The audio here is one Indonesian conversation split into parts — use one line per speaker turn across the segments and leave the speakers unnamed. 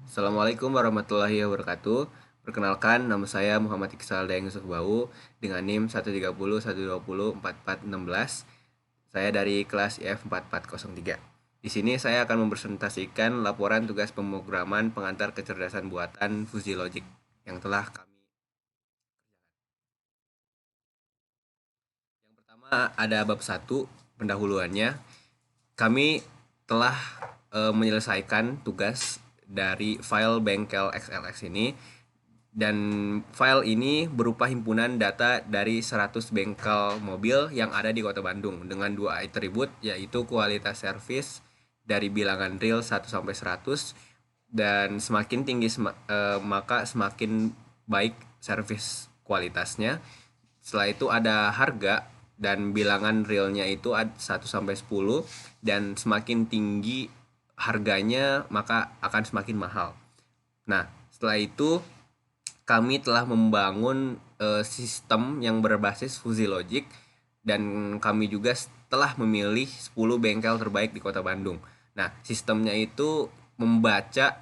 Assalamualaikum warahmatullahi wabarakatuh. Perkenalkan, nama saya Muhammad Iqsal Dayang Yusuf Bau dengan NIM 130 120 4416. Saya dari kelas IF 4403. Di sini saya akan mempresentasikan laporan tugas pemrograman pengantar kecerdasan buatan Fuzzy Logic yang telah kami. Yang pertama ada bab 1 pendahuluannya. Kami telah menyelesaikan tugas dari file bengkel XLX ini, dan file ini berupa himpunan data dari 100 bengkel mobil yang ada di Kota Bandung dengan dua atribut, yaitu kualitas servis dari bilangan real 1 sampai 100, dan semakin tinggi maka semakin baik servis kualitasnya. Setelah itu ada harga dan bilangan realnya itu 1 sampai 10, dan semakin tinggi harganya maka akan semakin mahal. Nah, setelah itu kami telah membangun sistem yang berbasis Fuzzy Logic, dan kami juga telah memilih 10 bengkel terbaik di Kota Bandung. Nah, sistemnya itu membaca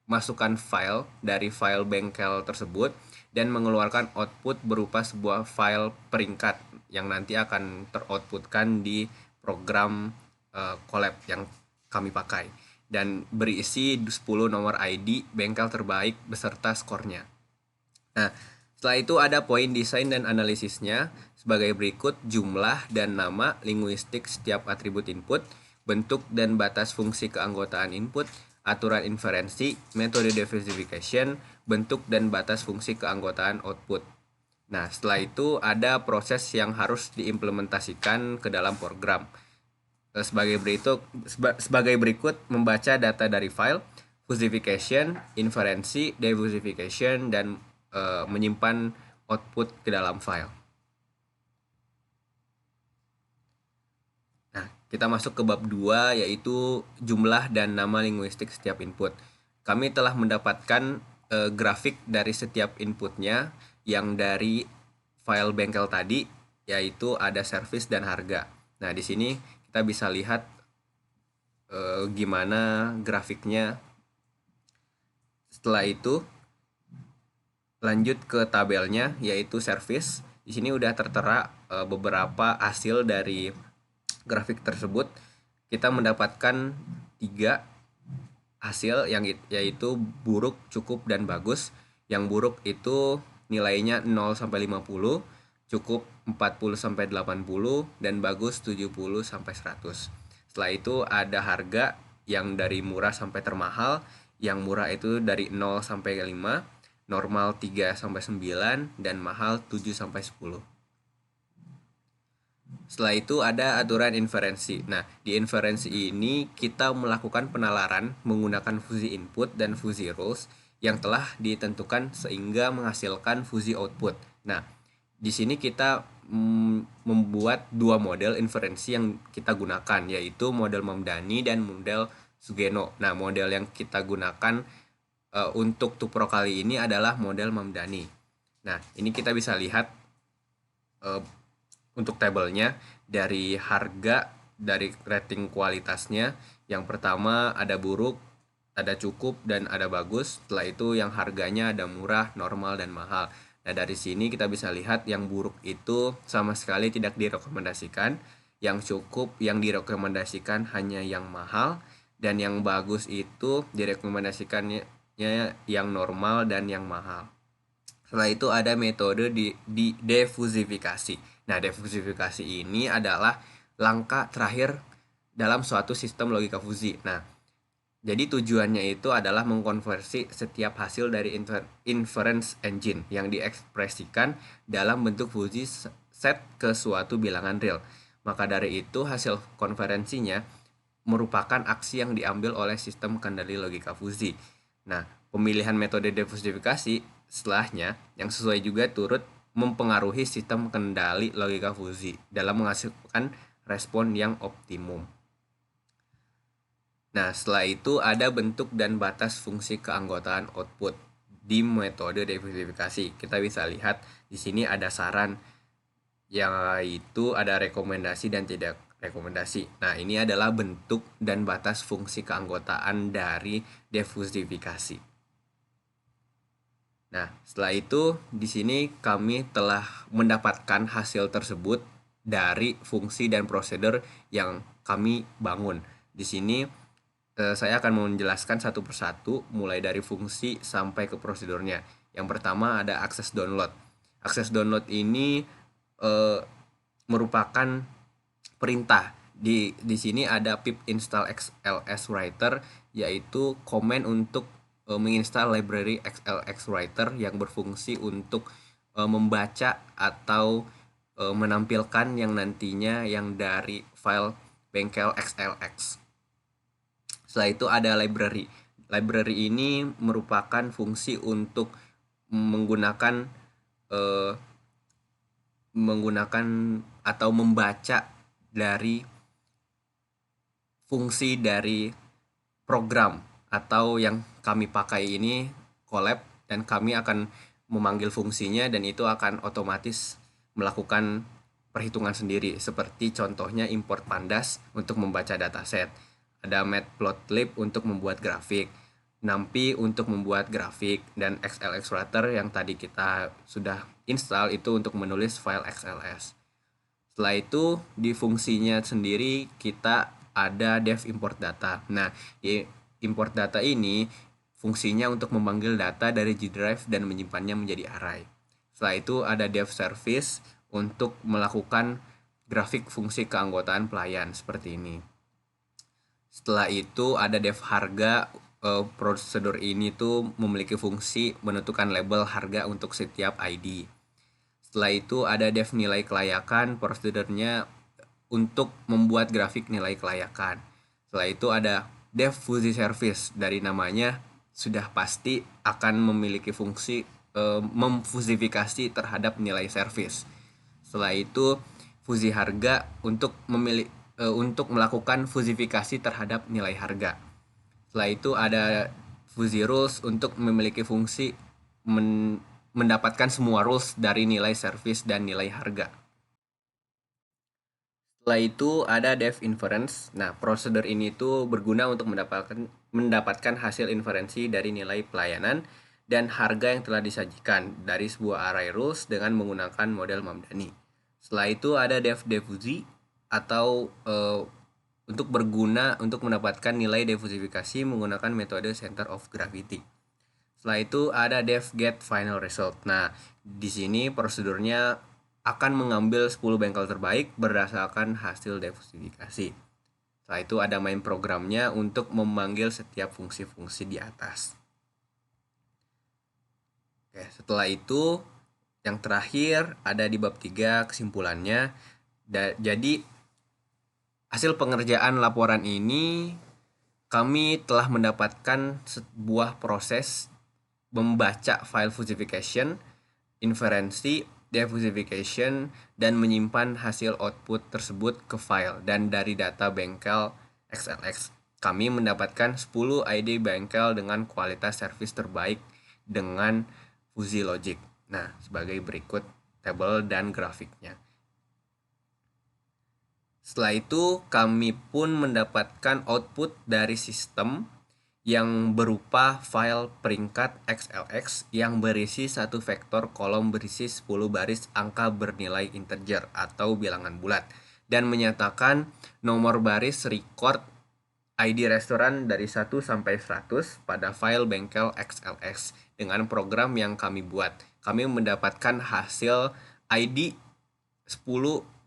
masukan file dari file bengkel tersebut dan mengeluarkan output berupa sebuah file peringkat yang nanti akan teroutputkan di program Colab yang kami pakai, dan berisi 10 nomor ID bengkel terbaik beserta skornya. Nah, setelah itu ada poin desain dan analisisnya sebagai berikut: jumlah dan nama linguistik setiap atribut input, bentuk dan batas fungsi keanggotaan input, aturan inferensi, metode diversification, bentuk dan batas fungsi keanggotaan output. Nah, setelah itu ada proses yang harus diimplementasikan ke dalam program. Sebagai berikut: membaca data dari file, fuzzification, inferensi, diversification, dan menyimpan output ke dalam file. Nah, kita masuk ke bab 2, yaitu jumlah dan nama linguistik setiap input. Kami telah mendapatkan grafik dari setiap inputnya yang dari file bengkel tadi, yaitu ada servis dan harga. Nah, di sini kita bisa lihat gimana grafiknya. Setelah itu lanjut ke tabelnya, yaitu servis. Di sini udah tertera beberapa hasil dari grafik tersebut. Kita mendapatkan 3 hasil yaitu buruk, cukup, dan bagus. Yang buruk itu nilainya 0 sampai 50, cukup 40 sampai 80, dan bagus 70 sampai 100. Setelah itu ada harga yang dari murah sampai termahal. Yang murah itu dari 0 sampai 5, normal 3 sampai 9, dan mahal 7 sampai 10. Setelah itu ada aturan inferensi. Nah, di inferensi ini kita melakukan penalaran menggunakan fuzzy input dan fuzzy rules yang telah ditentukan sehingga menghasilkan fuzzy output. Nah, di sini kita membuat 2 model inferensi yang kita gunakan, yaitu model Mamdani dan model Sugeno. Nah, model yang kita gunakan untuk Tupro kali ini adalah model Mamdani. Nah, ini kita bisa lihat untuk tabelnya dari harga, dari rating kualitasnya. Yang pertama ada buruk, ada cukup, dan ada bagus. Setelah itu yang harganya ada murah, normal, dan mahal. Nah, dari sini kita bisa lihat yang buruk itu sama sekali tidak direkomendasikan. Yang cukup yang direkomendasikan hanya yang mahal, dan yang bagus itu direkomendasikannya yang normal dan yang mahal. Setelah itu ada metode di defusifikasi. Nah, defusifikasi ini adalah langkah terakhir dalam suatu sistem logika fuzzy. Nah, jadi tujuannya itu adalah mengkonversi setiap hasil dari inference engine yang diekspresikan dalam bentuk fuzzy set ke suatu bilangan real. Maka dari itu hasil konferensinya merupakan aksi yang diambil oleh sistem kendali logika fuzzy. Nah, pemilihan metode defusifikasi setelahnya yang sesuai juga turut mempengaruhi sistem kendali logika fuzzy dalam menghasilkan respon yang optimum. Nah, setelah itu ada bentuk dan batas fungsi keanggotaan output di metode defusifikasi. Kita bisa lihat di sini ada saran, yaitu ada rekomendasi dan tidak rekomendasi. Nah, ini adalah bentuk dan batas fungsi keanggotaan dari defusifikasi. Nah, setelah itu di sini kami telah mendapatkan hasil tersebut dari fungsi dan prosedur yang kami bangun. Di sini saya akan menjelaskan satu persatu mulai dari fungsi sampai ke prosedurnya. Yang pertama ada akses download. Akses download ini eh, merupakan perintah. Di sini ada pip install XLS Writer, yaitu komen untuk menginstal library XLS Writer yang berfungsi untuk membaca atau menampilkan yang nantinya yang dari file bengkel XLX. Setelah itu ada library. Library ini merupakan fungsi untuk menggunakan eh, menggunakan atau membaca dari fungsi dari program atau yang kami pakai ini collab, dan kami akan memanggil fungsinya dan itu akan otomatis melakukan perhitungan sendiri, seperti contohnya import pandas untuk membaca dataset, ada matplotlib untuk membuat grafik, NumPy untuk membuat grafik, dan XLS Writer yang tadi kita sudah install itu untuk menulis file XLS. Setelah itu di fungsinya sendiri kita ada dev import data. Nah, di import data ini fungsinya untuk memanggil data dari G Drive dan menyimpannya menjadi array. Setelah itu ada dev service untuk melakukan grafik fungsi keanggotaan pelayan seperti ini. Setelah itu ada dev harga. Prosedur ini tuh memiliki fungsi menentukan label harga untuk setiap ID. Setelah itu ada dev nilai kelayakan, prosedurnya untuk membuat grafik nilai kelayakan. Setelah itu ada dev fuzzy service, dari namanya sudah pasti akan memiliki fungsi memfusifikasi terhadap nilai service. Setelah itu fuzzy harga untuk untuk melakukan fusifikasi terhadap nilai harga. Setelah itu ada fuzzy rules untuk memiliki fungsi mendapatkan semua rules dari nilai service dan nilai harga. Setelah itu ada dev inference. Nah, prosedur ini tuh berguna untuk mendapatkan hasil inferensi dari nilai pelayanan dan harga yang telah disajikan dari sebuah array rules dengan menggunakan model Mamdani. Setelah itu ada dev diffusi atau untuk berguna untuk mendapatkan nilai diffusifikasi menggunakan metode center of gravity. Setelah itu ada dev get final result. Nah, di sini prosedurnya akan mengambil 10 bengkel terbaik berdasarkan hasil diffusifikasi. Setelah itu ada main programnya untuk memanggil setiap fungsi-fungsi di atas. Oke, setelah itu yang terakhir ada di bab 3 kesimpulannya. Jadi hasil pengerjaan laporan ini kami telah mendapatkan sebuah proses membaca file fusification, inferensi, defusification, dan menyimpan hasil output tersebut ke file. Dan dari data bengkel XLX, kami mendapatkan 10 ID bengkel dengan kualitas servis terbaik dengan fuzzy logic. Nah, sebagai berikut tabel dan grafiknya. Setelah itu kami pun mendapatkan output dari sistem yang berupa file peringkat XLX yang berisi satu vektor kolom berisi 10 baris angka bernilai integer atau bilangan bulat, dan menyatakan nomor baris record ID restoran dari 1 sampai 100 pada file bengkel XLX dengan program yang kami buat. Kami mendapatkan hasil ID 10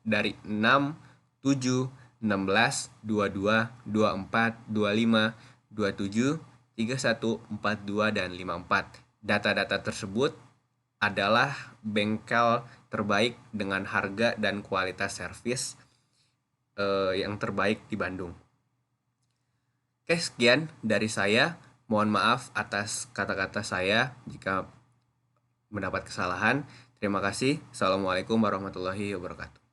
dari 6, 7, 16, 22, 24, 25, 27, 31, 42, dan 54. Data-data tersebut adalah bengkel terbaik dengan harga dan kualitas servis yang terbaik di Bandung. Oke, sekian dari saya. Mohon maaf atas kata-kata saya jika mendapat kesalahan. Terima kasih. Assalamualaikum warahmatullahi wabarakatuh.